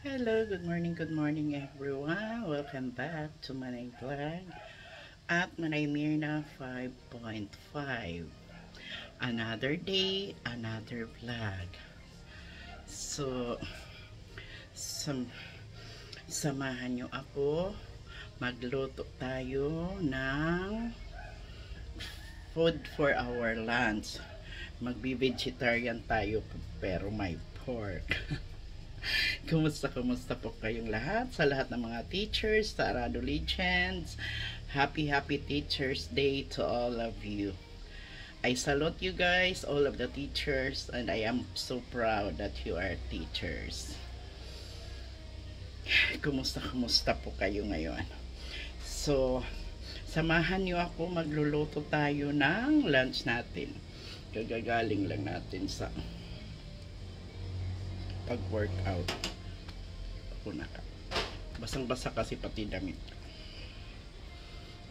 Hello, good morning everyone. Welcome back to Manay Vlog at Manay Mirna 5.5. Another day, another vlog. So, sam samahan nyo ako. Magluto tayo ng food for our lunch. Magbi-vegetarian tayo pero may pork. Kumusta po kayong lahat? Sa lahat ng mga teachers, sa Arado Legends, happy Teachers Day to all of you. I salute you guys, all of the teachers, and I am so proud that you are teachers. Kumusta po kayo ngayon? So, samahan niyo ako, magluluto tayo ng lunch natin. Gagagaling lang natin sa pag-workout. Ako na ka. Basang-basa kasi pati damit.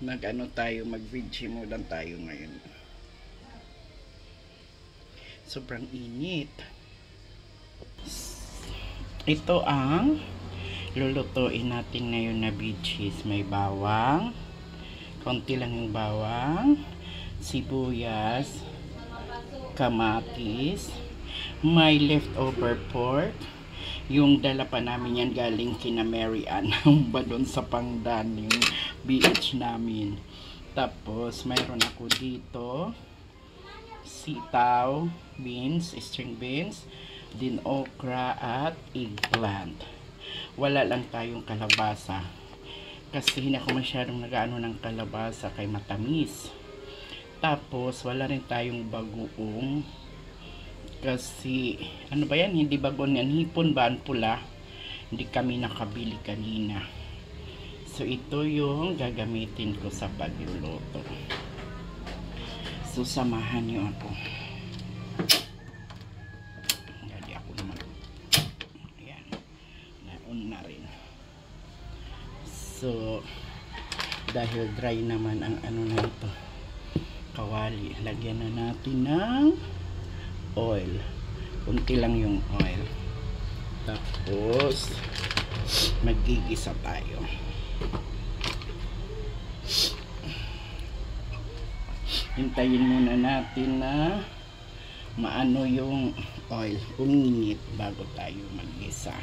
Nag-ano tayo, mag-gym lang tayo ngayon. Sobrang init. Ito ang lulutuin natin ngayon na veggies. May bawang. Konti lang yung bawang. Sibuyas. Kamatis. May leftover pork. Yung dala pa namin yan galing kina Mary Ann. Ba doon sa Pangdan yung beach namin. Tapos mayroon ako dito sitaw, beans, string beans, din okra at eggplant. Wala lang tayong kalabasa. Kasi hindi ako masyadong nag-ano ng kalabasa kay matamis. Tapos wala rin tayong bagoong. Kasi, ano ba yan? Hindi bagon yan. Hipon ba? Ang pula. Hindi kami nakabili kanina. So, ito yung gagamitin ko sa pagluluto. So, samahan niyo ako. Hindi ako naman. Ayan. Naun na rin. So, dahil dry naman ang ano na ito. Kawali. Lagyan na natin ng oil. Kunti lang yung oil. Tapos magigisa tayo. Hintayin muna natin na maano yung oil, uminit bago tayo maggisa.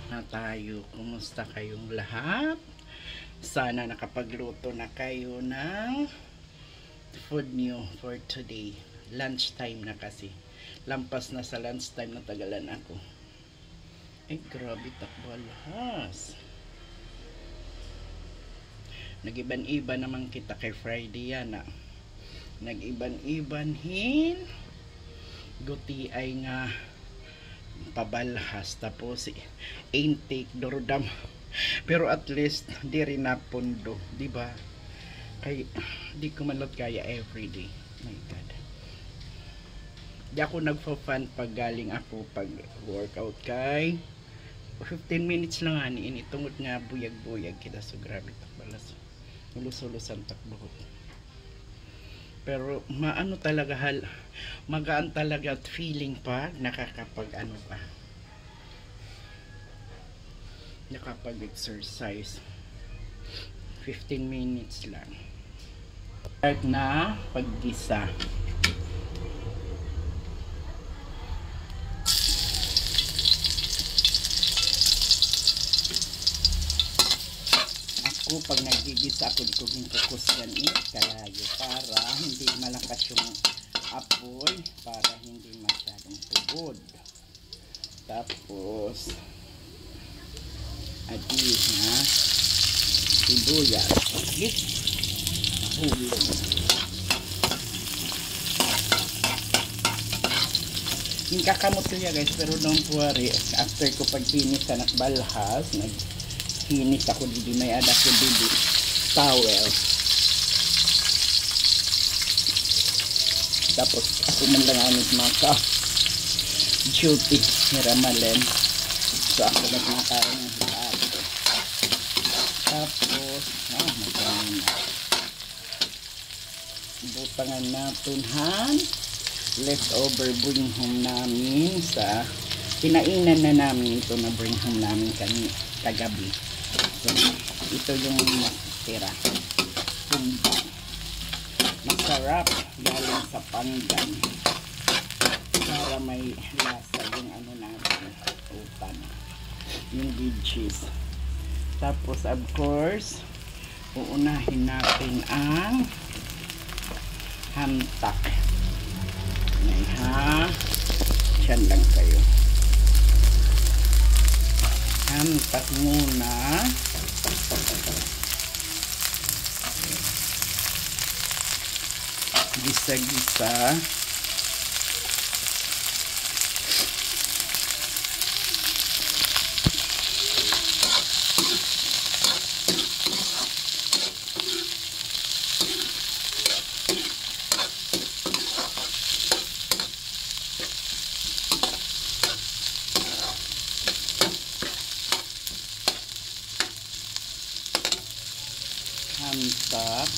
Na tayo, kumusta kayong lahat? Sana nakapagluto na kayo ng food nyo for today. Lunch time na kasi. Lampas na sa lunch time na tagalan ako. Ay, grabe takbalhas. Nag-iban-iban naman kita kay Friday yan ah. Nag-iban-iban hin. Guti ay nga pabalhas. Tapos intake dorodam. Pero at least di rin napundo. Diba? Kay di ko man kaya everyday. My God. Di ako nagpo-fun pag galing ako pag workout kay 15 minutes lang ani ini tungod nga buyag-buyag kita so grabe takbalas. Ulus-ulusan takbuhot. Pero maano talaga magaan talaga at feeling pa nakakapag ano pa. Nakapag-exercise. 15 minutes lang. Start na paggisa. Ako pag nagigisa ako di ko ginkukusgan kalayo para hindi malakas yung apoy, para hindi masyadong tubod. Tapos adis na sibuyas. Hulog. Yung kakamot ko niya guys, pero don't worry, after ko pag-finish sa nakbalhas, nag-finish ako dito, may ada ko dito towel. Tapos ako man lang anit maka duty ni Ramalen. So ako nagmakain ng hito. Tapos magkano butangan natin han leftover bring home namin sa pinainan na namin ito na bring home namin kagabi. So, ito yung tira. Masarap galing sa panggan para may lasa yung ano natin, utan, yung cheese. Tapos of course uunahin natin ang hamtak. Ay ha, siyan lang kayo. Hamtak muna. Gisa-gisa. Hamtak.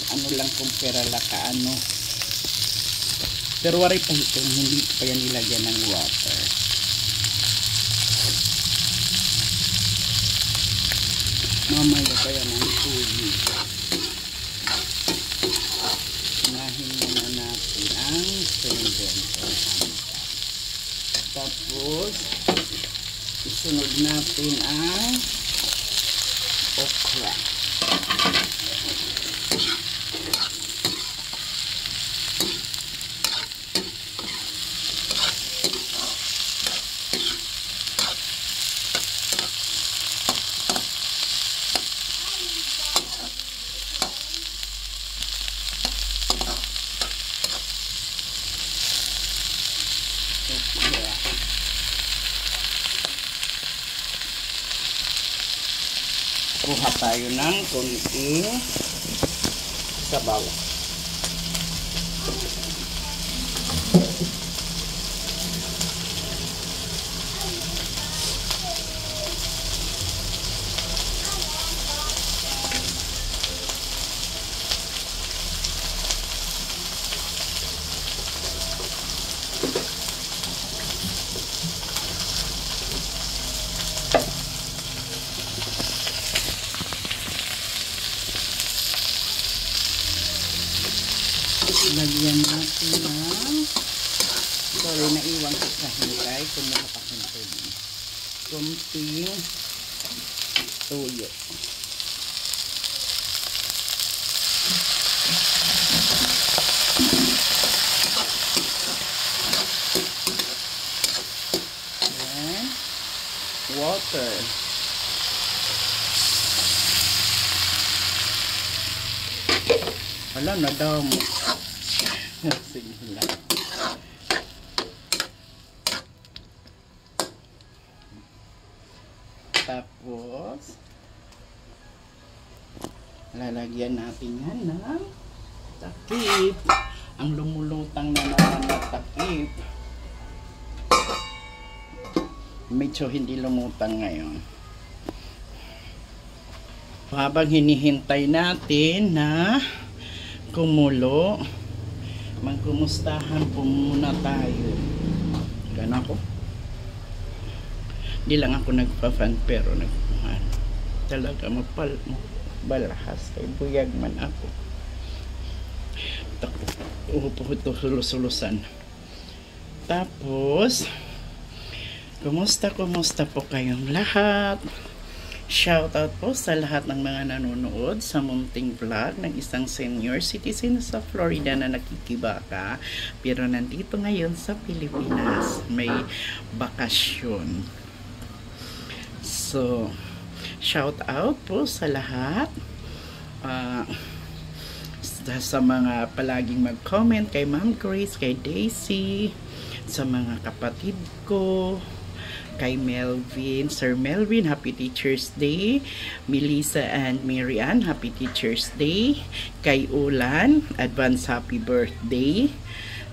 Ano lang kung perala ka ano. Pero wari pa ito, hindi pa yan nilagyan ng water. Mamaya pa yan ang tubig. Unahin muna natin ang senden or hamtak. Tapos isunod natin ang okra. Kuha tayo ng konting sabaw. Lagyan natin ng, sorry, naiwan ko sa hintay kung nakapahintay. Kunting tuyo. Then, water. Wala na daw mo. Sige lang. Tapos lalagyan natin yan ng takip. Ang lumulutang na naman na takip. Medyo hindi lumutang ngayon. Habang hinihintay natin na kumulo, magkumustahan po muna tayo. Gano'n ako. Hindi lang ako nagpa-fan pero nagpuhan. Talaga balahas kay buyag man ako. Upo ito sulusulusan. Tapos kumusta po kayong lahat? Shout out po sa lahat ng mga nanonood sa munting vlog ng isang senior citizen sa Florida na nakikibaka pero nandito ngayon sa Pilipinas, may bakasyon. So shout out po sa lahat, sa mga palaging mag-comment kay Ma'am Grace, kay Daisy, sa mga kapatid ko, kay Melvin, Sir Melvin, Happy Teacher's Day. Melissa and Mary Ann, Happy Teacher's Day. Kay Ulan, advance happy birthday.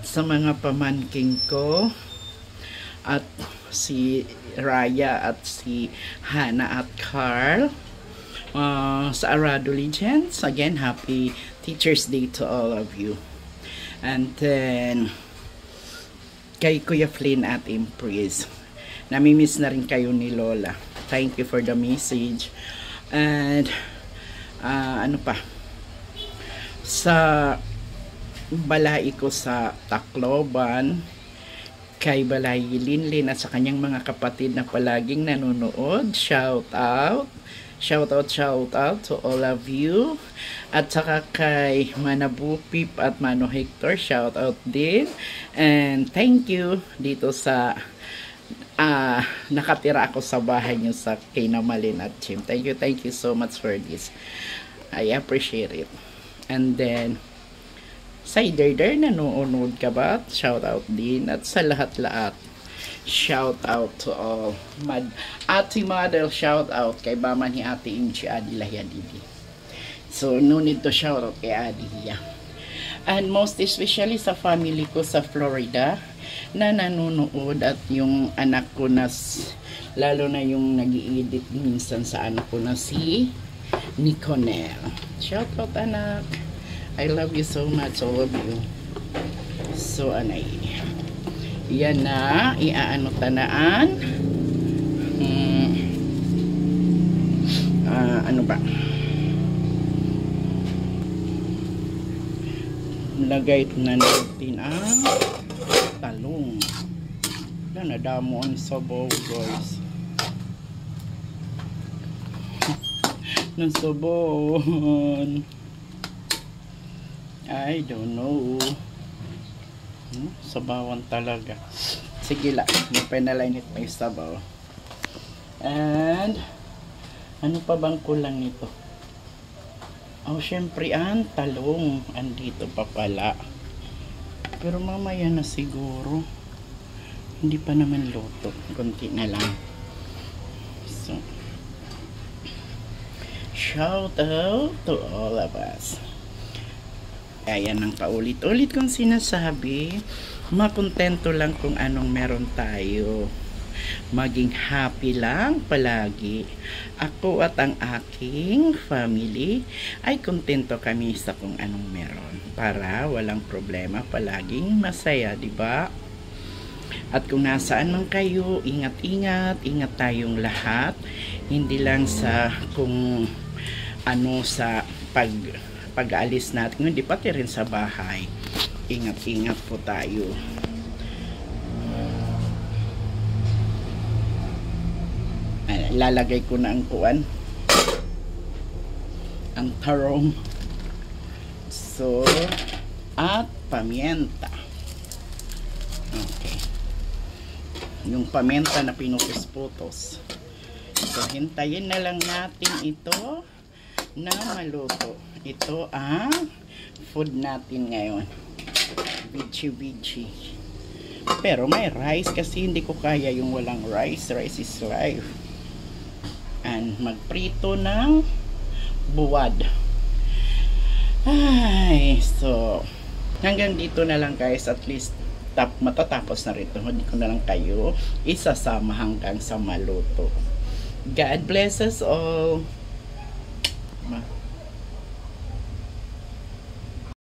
Sa mga pamangking ko, at si Raya at si Hannah at Carl. Sa Arado Legends, again, Happy Teacher's Day to all of you. And then kay Kuya Flynn at Impris. Namimiss na rin kayo ni Lola. Thank you for the message. And ano pa, sa balai ko sa Tacloban, kay Balay Linlin at sa kanyang mga kapatid na palaging nanonood, shout out to all of you. At saka kay Manabupip at Mano Hector, shout out din. And thank you dito sa nakatira ako sa bahay nyo sa Kinamalin at Jim. Thank you so much for this. I appreciate it. And then sa Iderder, nanonood ka ba? Shout out din. At sa lahat-lahat, shout out to all. Ate Model, shout out kay Bama ni Ate Inchi Adilahya Didi. So, no need to shout out kay Adilahya. And most especially sa family ko sa Florida na nanonood, at yung anak ko na, lalo na yung nag-i-edit minsan sa anak ko na si Niconel. Shout out anak. I love you so much, all of you. So, anay. Yan na. Iaano tanaan. Ano ba? Lagay na natin ang talong. Yan, nadamo ang sabaw, guys. Nang sabon. I don't know. Sabawan talaga. Sige lang. May pinalinit pa yung sabaw. And ano pa bang kulang nito? Oh, syempre ang talong. Andito pa pala. Pero mamaya na siguro. Hindi pa naman luto. Kunti na lang. So, shout out to all of us. Kaya ng paulit-ulit kong sinasabi, makontento lang kung anong meron tayo. Maging happy lang palagi. Ako at ang aking family ay kontento kami sa kung anong meron. Para walang problema, palaging masaya, di ba? At kung nasaan man kayo, ingat-ingat, ingat tayong lahat. Hindi lang sa kung ano sa pag-aalis natin, hindi pati rin sa bahay. Ingat-ingat po tayo. Lalagay ko na ang kuwan, ang tarong, so, at pamienta. Okay, yung pamienta na pinutos-putos. So, hintayin na lang natin ito na maluto. Ito ang food natin ngayon. Vici. Pero may rice kasi hindi ko kaya yung walang rice. Rice is life. And magprito ng buwad. Ay, so hanggang dito na lang guys. At least matatapos na rito. Hindi ko na lang kayo isasama hanggang sa maluto. God bless us all.